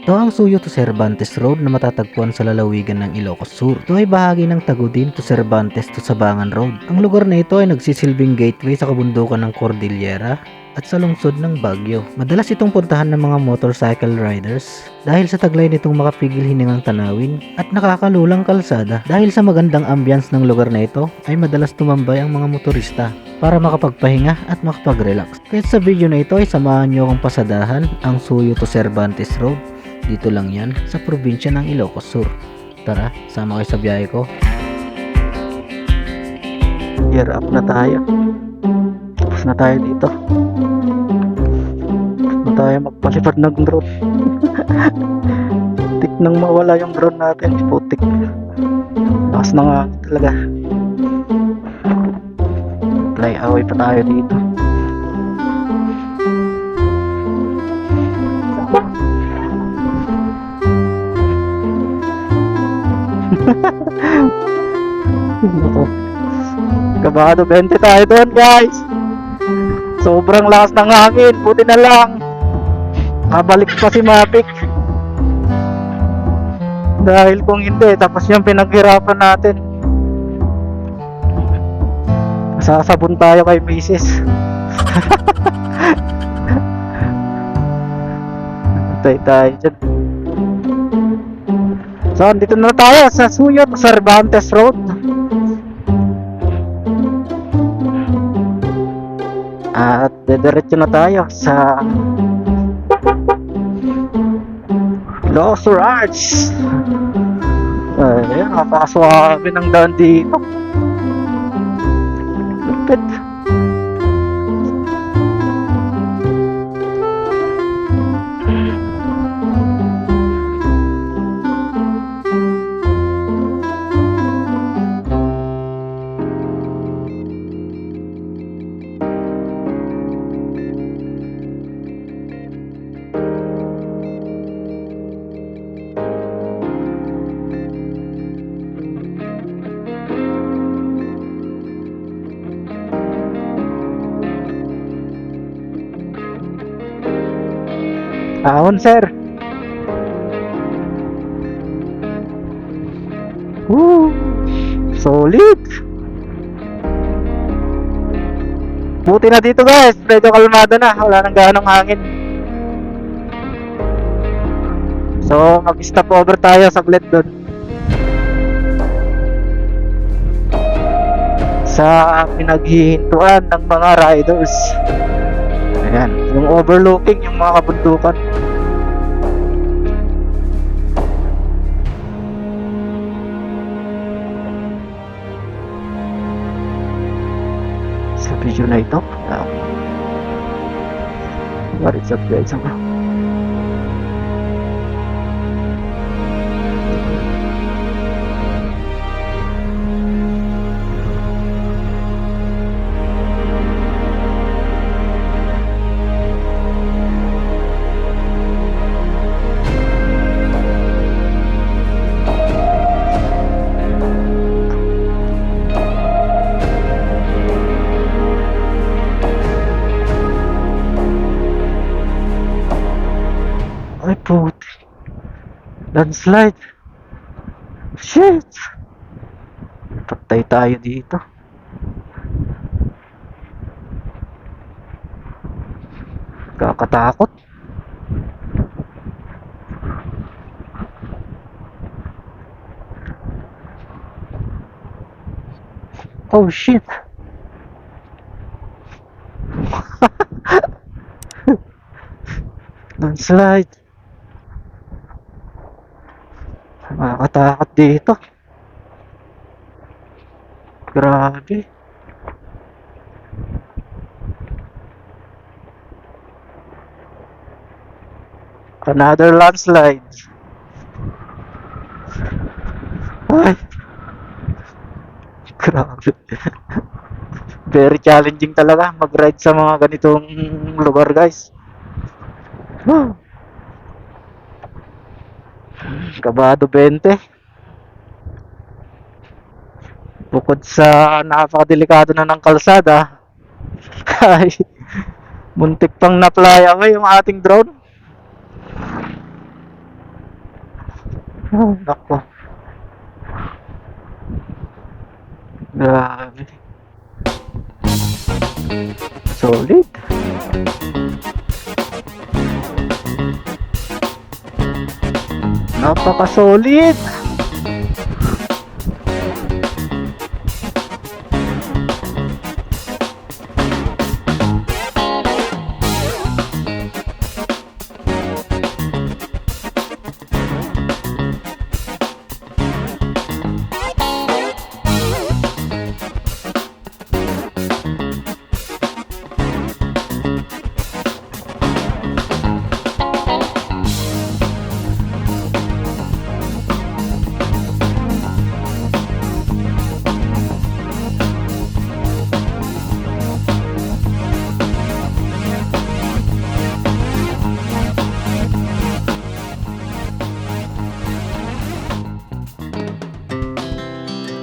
Ito ang Suyo to Cervantes Road na matatagpuan sa lalawigan ng Ilocos Sur. Ito ay bahagi ng Tagudin to Cervantes to Sabangan Road. Ang lugar na ito ay nagsisilbing gateway sa kabundukan ng Cordillera at sa lungsod ng Baguio. Madalas itong puntahan ng mga motorcycle riders dahil sa taglay nitong makapigil hiningang tanawin at nakakalulang kalsada. Dahil sa magandang ambience ng lugar na ito ay madalas tumambay ang mga motorista para makapagpahinga at makapag-relax. Kaya sa video na ito ay samahan nyo akong pasadahan ang Suyo to Cervantes Road. Dito lang yan sa probinsya ng Ilocos Sur. Tara, sama kayo sa biyahe ko. Gear up na tayo. Tapos na tayo dito. Tapos na tayo magpalipad ng drone. Putik nang mawala yung drone natin. Putik. Lakas na nga talaga. Fly away pa tayo dito. Kabado 20 tayo doon, guys. Sobrang lakas ng hangin. Buti na lang mabalik pa si Mavic. Dahil kung hindi, tapos yung pinaghirapan natin, sasabon tayo kay Mrs. Tayo dyan. So, dito na tayo sa Suyo to Cervantes Road. At dediretso na tayo sa Loser Arch. Ayan, napakaswabe ng daan dito. Lupit. Ahon, sir. Woo! Solid. Buti na dito, guys. Medyo kalmado na. Wala nang ganong hangin. So, mag-stop over tayo saglit doon. Sa pinaghihintuan ng mga riders. Ayan, yung overlooking, yung mga kabundukan. Sa video na ito, what is up, guys? Ay, puti. Landslide. Shit. Patay tayo dito. Kakatakot. Oh, shit. Landslide. Nakakatakot dito. Grabe. Another landslide. Ay. Grabe. Very challenging talaga mag-ride sa mga ganitong lugar, guys. Kabado 20. Bukod sa napakadelikado na ng kalsada, ay muntik pang na-fly away yung ating drone. Oh, nako. Grabe. Solid. Napaka-solid.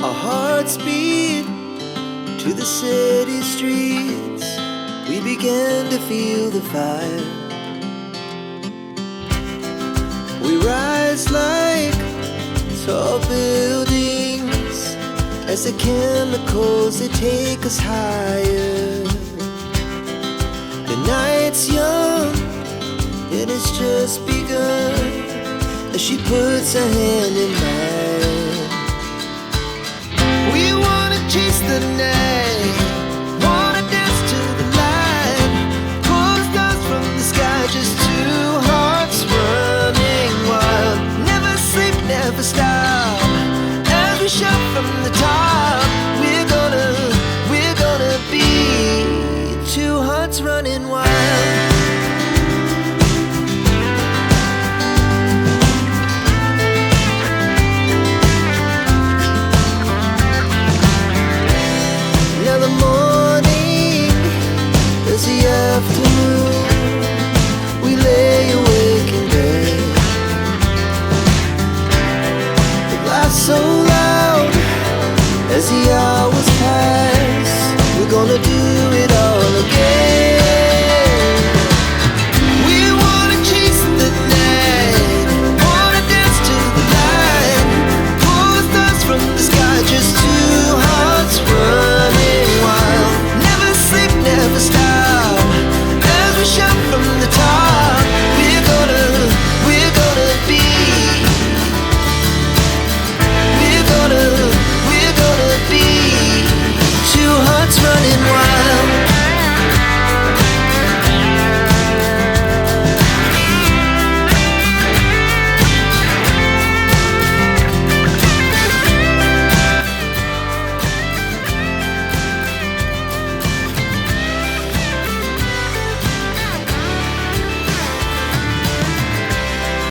Our hearts beat to the city streets. We began to feel the fire. We rise like tall buildings as the chemicals they take us higher. The night's young, it has just begun as she puts her hand in mine. We wanna chase the night.